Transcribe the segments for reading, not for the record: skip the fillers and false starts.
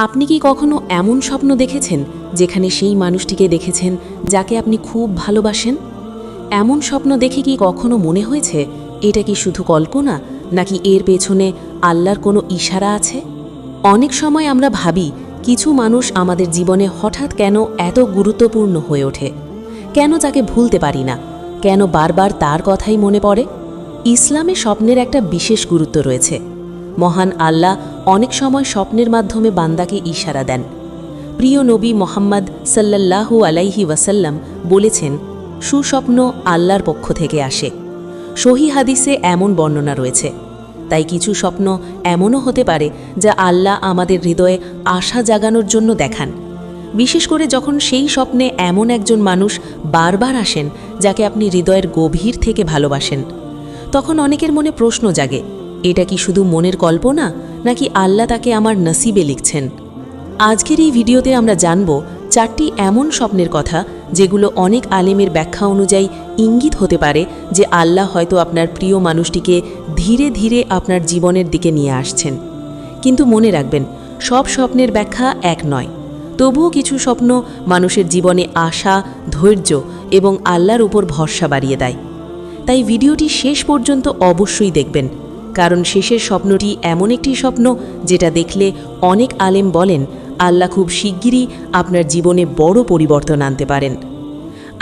আপনি কি কখনো এমন স্বপ্ন দেখেছেন যেখানে সেই মানুষটিকে দেখেছেন যাকে আপনি খুব ভালোবাসেন? এমন স্বপ্ন দেখে কি কখনো মনে হয়েছে এটা কি শুধু কল্পনা, নাকি এর পেছনে আল্লাহর কোনো ইশারা আছে? অনেক সময় আমরা ভাবি কিছু মানুষ আমাদের জীবনে হঠাৎ কেন এত গুরুত্বপূর্ণ হয়ে ওঠে, কেন তাকে ভুলতে পারি না, কেন বারবার তার কথাই মনে পড়ে। ইসলামে স্বপ্নের একটা বিশেষ গুরুত্ব রয়েছে। মহান আল্লাহ অনেক সময় স্বপ্নের মাধ্যমে বান্দাকে ইশারা দেন। প্রিয় নবী মোহাম্মদ সাল্লাল্লাহু আলাইহি ওয়াসাল্লাম বলেছেন, সুস্বপ্ন আল্লাহর পক্ষ থেকে আসে। সহিহ হাদিসে এমন বর্ণনা রয়েছে। তাই কিছু স্বপ্ন এমনও হতে পারে যা আল্লাহ আমাদের হৃদয়ে আশা জাগানোর জন্য দেখান, বিশেষ করে যখন সেই স্বপ্নে এমন একজন মানুষ বারবার আসেন যাকে আপনি হৃদয়ের গভীর থেকে ভালোবাসেন। তখন অনেকের মনে প্রশ্ন জাগে, এটা কি শুধু মনের কল্পনা, নাকি আল্লাহ তাকে আমার নসিবে লিখছেন? আজকের এই ভিডিওতে আমরা জানব 4টি এমন স্বপ্নের কথা যেগুলো অনেক আলেমের ব্যাখ্যা অনুযায়ী ইঙ্গিত হতে পারে যে আল্লাহ হয়তো আপনার প্রিয় মানুষটিকে ধীরে ধীরে আপনার জীবনের দিকে নিয়ে আসছেন। কিন্তু মনে রাখবেন, সব স্বপ্নের ব্যাখ্যা এক নয়। তবুও কিছু স্বপ্ন মানুষের জীবনে আশা, ধৈর্য এবং আল্লাহর উপর ভরসা বাড়িয়ে দেয়। তাই ভিডিওটি শেষ পর্যন্ত অবশ্যই দেখবেন, কারণ শেষের স্বপ্নটি এমন একটি স্বপ্ন যেটা দেখলে অনেক আলেম বলেন আল্লাহ খুব শিগগিরই আপনার জীবনে বড় পরিবর্তন আনতে পারেন।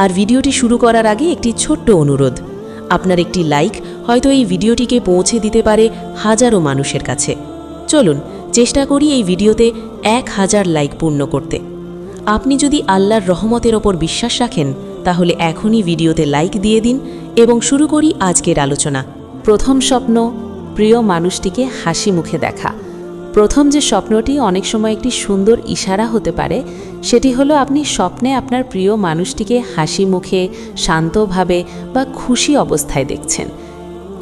আর ভিডিওটি শুরু করার আগে একটি ছোট্ট অনুরোধ, আপনার একটি লাইক হয়তো এই ভিডিওটিকে পৌঁছে দিতে পারে হাজারো মানুষের কাছে। চলুন চেষ্টা করি এই ভিডিওতে 1000 লাইক পূর্ণ করতে। আপনি যদি আল্লাহর রহমতের ওপর বিশ্বাস রাখেন তাহলে এখনই ভিডিওতে লাইক দিয়ে দিন এবং শুরু করি আজকের আলোচনা। প্রথম স্বপ্ন, প্রিয় মানুষটিকে হাসি মুখে দেখা। প্রথম যে স্বপ্নটি অনেক সময় একটি সুন্দর ইশারা হতে পারে, সেটি হলো আপনি স্বপ্নে আপনার প্রিয় মানুষটিকে হাসি মুখে, শান্তভাবে বা খুশি অবস্থায় দেখছেন।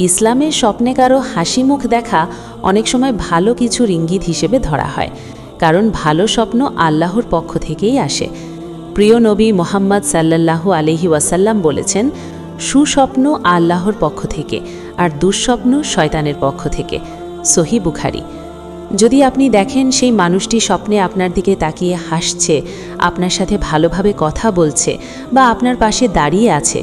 ইসলামের স্বপ্নে কারো হাসি মুখ দেখা অনেক সময় ভালো কিছুর ইঙ্গিত হিসেবে ধরা হয়, কারণ ভালো স্বপ্ন আল্লাহর পক্ষ থেকেই আসে। প্রিয় নবী মোহাম্মদ সাল্লাল্লাহু আলাইহি ওয়াসাল্লাম বলেছেন, সুস্বপ্ন আল্লাহর পক্ষ থেকে আর দুঃস্বপ্ন শয়তানের পক্ষ থেকে। সহিহ বুখারী। যদি আপনি দেখেন সেই মানুষটি স্বপ্নে আপনার দিকে তাকিয়ে হাসছে, আপনার সাথে ভালোভাবে কথা বলছে বা আপনার পাশে দাঁড়িয়ে আছে,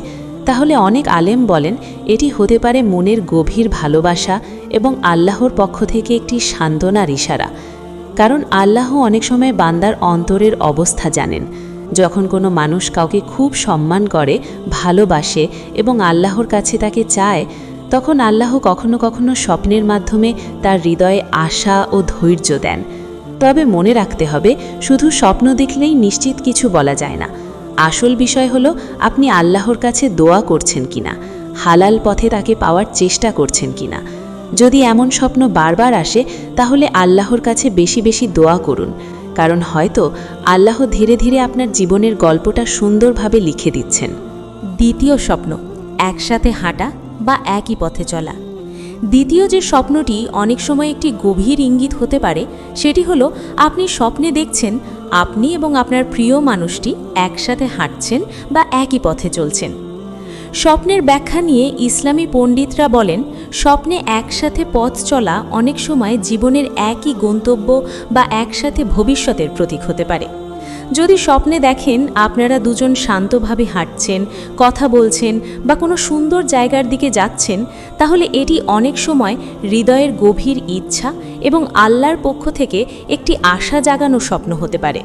তাহলে অনেক আলেম বলেন এটি হতে পারে মনের গভীর ভালোবাসা এবং আল্লাহর পক্ষ থেকে একটি সান্ত্বনার ইশারা। কারণ আল্লাহ অনেক সময় বান্দার অন্তরের অবস্থা জানেন। যখন কোনো মানুষ কাউকে খুব সম্মান করে, ভালোবাসে এবং আল্লাহর কাছে তাকে চায়, তখন আল্লাহ কখনো কখনো স্বপ্নের মাধ্যমে তার হৃদয়ে আশা ও ধৈর্য দেন। তবে মনে রাখতে হবে, শুধু স্বপ্ন দেখলেই নিশ্চিত কিছু বলা যায় না। আসল বিষয় হলো আপনি আল্লাহর কাছে দোয়া করছেন কিনা, হালাল পথে তাকে পাওয়ার চেষ্টা করছেন কিনা। যদি এমন স্বপ্ন বারবার আসে তাহলে আল্লাহর কাছে বেশি বেশি দোয়া করুন, কারণ হয়তো আল্লাহ ধীরে ধীরে আপনার জীবনের গল্পটা সুন্দরভাবে লিখে দিচ্ছেন। দ্বিতীয় স্বপ্ন, একসাথে হাঁটা বা একই পথে চলা। দ্বিতীয় যে স্বপ্নটি অনেক সময় একটি গভীর ইঙ্গিত হতে পারে, সেটি হলো আপনি স্বপ্নে দেখছেন আপনি এবং আপনার প্রিয় মানুষটি একসাথে হাঁটছেন বা একই পথে চলছেন। স্বপ্নের ব্যাখ্যা নিয়ে ইসলামী পণ্ডিতরা বলেন, স্বপ্নে একসাথে পথ চলা অনেক সময় জীবনের একই গন্তব্য বা একসাথে ভবিষ্যতের প্রতীক হতে পারে। যদি স্বপ্নে দেখেন আপনারা দুজন শান্তভাবে হাঁটছেন, কথা বলছেন বা কোনো সুন্দর জায়গার দিকে যাচ্ছেন, তাহলে এটি অনেক সময় হৃদয়ের গভীর ইচ্ছা এবং আল্লাহর পক্ষ থেকে একটি আশা জাগানো স্বপ্ন হতে পারে।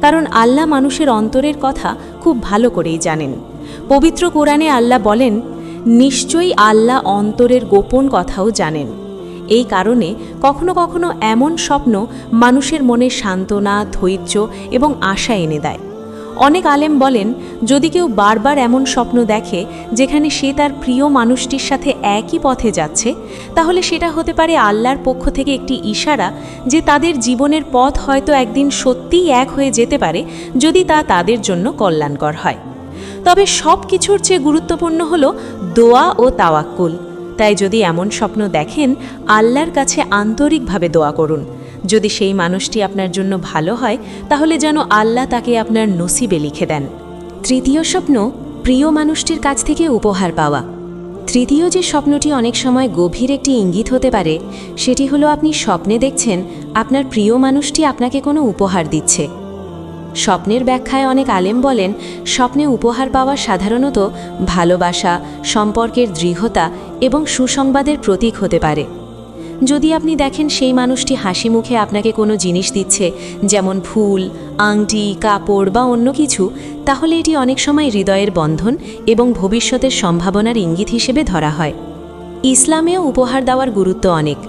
কারণ আল্লাহ মানুষের অন্তরের কথা খুব ভালো করেই জানেন। পবিত্র কোরআনে আল্লাহ বলেন, নিশ্চয়ই আল্লাহ অন্তরের গোপন কথাও জানেন। এই কারণে কখনো কখনো এমন স্বপ্ন মানুষের মনে সান্ত্বনা, ধৈর্য এবং আশা এনে দেয়। অনেক আলেম বলেন, যদি কেউ বারবার এমন স্বপ্ন দেখে যেখানে সে তার প্রিয় মানুষটির সাথে একই পথে যাচ্ছে, তাহলে সেটা হতে পারে আল্লাহর পক্ষ থেকে একটি ইশারা যে তাদের জীবনের পথ হয়তো একদিন সত্যিই এক হয়ে যেতে পারে, যদি তা তাদের জন্য কল্যাণকর হয়। তবে সব কিছুর চেয়ে গুরুত্বপূর্ণ হলো দোয়া ও তাওয়াক্কুল। তাই যদি এমন স্বপ্ন দেখেন, আল্লাহর কাছে আন্তরিকভাবে দোয়া করুন। যদি সেই মানুষটি আপনার জন্য ভালো হয়, তাহলে যেন আল্লাহ তাকে আপনার নসিবে লিখে দেন। তৃতীয় স্বপ্ন, প্রিয় মানুষটির কাছ থেকে উপহার পাওয়া। তৃতীয় যে স্বপ্নটি অনেক সময় গভীর একটি ইঙ্গিত হতে পারে, সেটি হলো আপনি স্বপ্নে দেখছেন আপনার প্রিয় মানুষটি আপনাকে কোনো উপহার দিচ্ছে। স্বপ্নের ব্যাখ্যায় অনেক আলেম বলেন, স্বপ্নে উপহার পাওয়া সাধারণত ভালোবাসা, সম্পর্কের দৃঢ়তা এবং সুসংবাদের প্রতীক হতে পারে। যদি আপনি দেখেন সেই মানুষটি হাসি মুখে আপনাকে কোনো জিনিস দিচ্ছে, যেমন ফুল, আংটি, কাপড় বা অন্য কিছু, তাহলে এটি অনেক সময় হৃদয়ের বন্ধন এবং ভবিষ্যতের সম্ভাবনার ইঙ্গিত হিসেবে ধরা হয়। ইসলামেও উপহার দেওয়ার গুরুত্ব অনেক।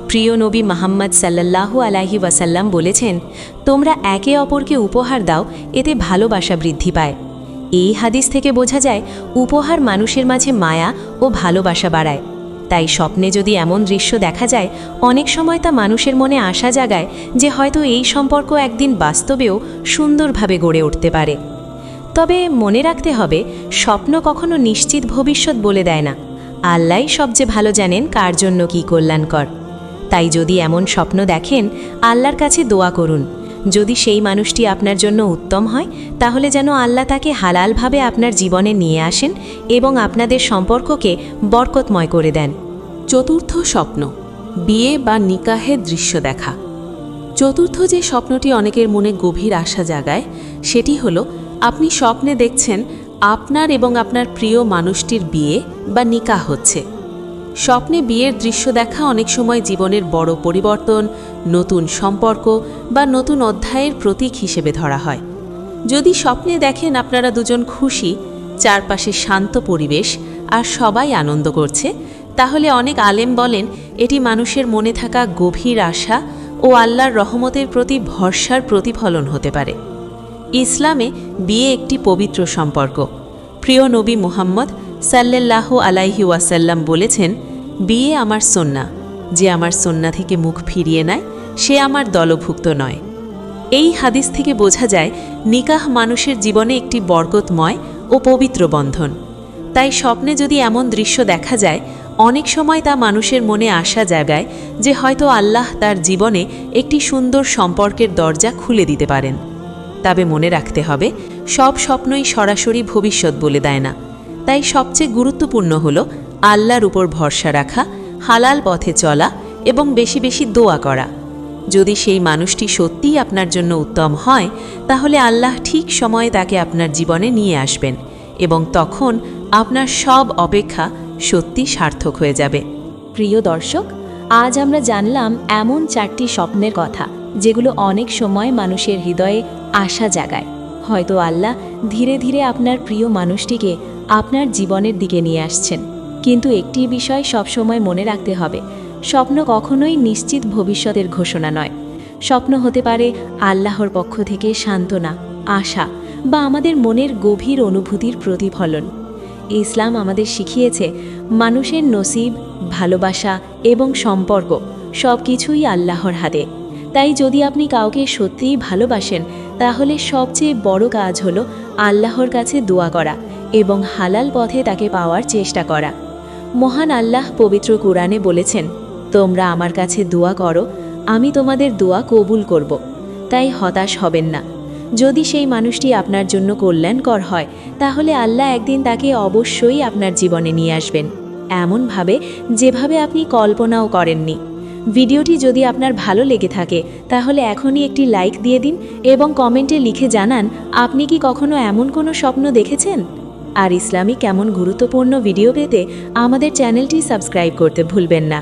প্রিয় নবী মুহাম্মদ সাল্লাল্লাহু আলাইহি ওয়াসাল্লাম বলেছেন, তোমরা একে অপরকে উপহার দাও, এতে ভালোবাসা বৃদ্ধি পায়। এই হাদিস থেকে বোঝা যায় উপহার মানুষের মাঝে মায়া ও ভালোবাসা বাড়ায়। তাই স্বপ্নে যদি এমন দৃশ্য দেখা যায়, অনেক সময় তা মানুষের মনে আশা জাগায় যে হয়তো এই সম্পর্ক একদিন বাস্তবেও সুন্দরভাবে গড়ে উঠতে পারে। তবে মনে রাখতে হবে, স্বপ্ন কখনো নিশ্চিত ভবিষ্যৎ বলে দেয় না। আল্লাহই সবচেয়ে ভালো জানেন কার জন্য কী কল্যাণকর। তাই যদি এমন স্বপ্ন দেখেন, আল্লাহর কাছে দোয়া করুন। যদি সেই মানুষটি আপনার জন্য উত্তম হয়, তাহলে যেন আল্লাহ তাকে হালালভাবে আপনার জীবনে নিয়ে আসেন এবং আপনাদের সম্পর্ককে বরকতময় করে দেন। চতুর্থ স্বপ্ন, বিয়ে বা নিকাহের দৃশ্য দেখা। চতুর্থ যে স্বপ্নটি অনেকের মনে গভীর আশা জাগায়, সেটি হলো আপনি স্বপ্নে দেখছেন আপনার এবং আপনার প্রিয় মানুষটির বিয়ে বা নিকাহ হচ্ছে। স্বপ্নে বিয়ের দৃশ্য দেখা অনেক সময় জীবনের বড় পরিবর্তন, নতুন সম্পর্ক বা নতুন অধ্যায়ের প্রতীক হিসেবে ধরা হয়। যদি স্বপ্নে দেখেন আপনারা দুজন খুশি, চারপাশে শান্ত পরিবেশ আর সবাই আনন্দ করছে, তাহলে অনেক আলেম বলেন এটি মানুষের মনে থাকা গভীর আশা ও আল্লাহর রহমতের প্রতি ভরসার প্রতিফলন হতে পারে। ইসলামে বিয়ে একটি পবিত্র সম্পর্ক। প্রিয় নবী মুহাম্মদ সাল্লাল্লাহু আলাইহি ওয়াসাল্লাম বলেছেন, বিয়ে আমার সুন্নাহ, যে আমার সুন্নাহ থেকে মুখ ফিরিয়ে নেয় সে আমার দলভুক্ত নয়। এই হাদিস থেকে বোঝা যায় নিকাহ মানুষের জীবনে একটি বরকতময় ও পবিত্র বন্ধন। তাই স্বপ্নে যদি এমন দৃশ্য দেখা যায়, অনেক সময় তা মানুষের মনে আশা জাগায় যে হয়তো আল্লাহ তার জীবনে একটি সুন্দর সম্পর্কের দরজা খুলে দিতে পারেন। তবে মনে রাখতে হবে, সব স্বপ্নই সরাসরি ভবিষ্যৎ বলে দেয় না। তাই সবচেয়ে গুরুত্বপূর্ণ হলো আল্লাহর উপর ভরসা রাখা, হালাল পথে চলা এবং বেশি বেশি দোয়া করা। যদি সেই মানুষটি সত্যিই আপনার জন্য উত্তম হয়, তাহলে আল্লাহ ঠিক সময়ে তাকে আপনার জীবনে নিয়ে আসবেন এবং তখন আপনার সব অপেক্ষা সত্যি সার্থক হয়ে যাবে। প্রিয় দর্শক, আজ আমরা জানলাম এমন 4টি স্বপ্নের কথা, যেগুলো অনেক সময় মানুষের হৃদয়ে আশা জাগায়। হয়তো আল্লাহ ধীরে ধীরে আপনার প্রিয় মানুষটিকে আপনার জীবনের দিকে নিয়ে আসছেন। কিন্তু একটি বিষয় সবসময় মনে রাখতে হবে, স্বপ্ন কখনোই নিশ্চিত ভবিষ্যতের ঘোষণা নয়। স্বপ্ন হতে পারে আল্লাহর পক্ষ থেকে সান্ত্বনা, আশা বা আমাদের মনের গভীর অনুভূতির প্রতিফলন। ইসলাম আমাদের শিখিয়েছে মানুষের নসিব, ভালোবাসা এবং সম্পর্ক সব কিছুই আল্লাহর হাতে। তাই যদি আপনি কাউকে সত্যিই ভালোবাসেন, তাহলে সবচেয়ে বড় কাজ হলো আল্লাহর কাছে দোয়া করা এবং হালাল পথে তাকে পাওয়ার চেষ্টা করা। মহান আল্লাহ পবিত্র কুরআনে বলেছেন, তোমরা আমার কাছে দোয়া করো, আমি তোমাদের দোয়া কবুল করব। তাই হতাশ হবেন না। যদি সেই মানুষটি আপনার জন্য কল্যাণকর হয়, তাহলে আল্লাহ একদিন তাকে অবশ্যই আপনার জীবনে নিয়ে আসবেন, এমনভাবে যেভাবে আপনি কল্পনাও করেননি। ভিডিওটি যদি আপনার ভালো লেগে থাকে, তাহলে এখনই একটি লাইক দিয়ে দিন এবং কমেন্টে লিখে জানান আপনি কি কখনো এমন কোনো স্বপ্ন দেখেছেন। আর ইসলামিক এমন গুরুত্বপূর্ণ ভিডিও পেতে আমাদের চ্যানেলটি সাবস্ক্রাইব করতে ভুলবেন না।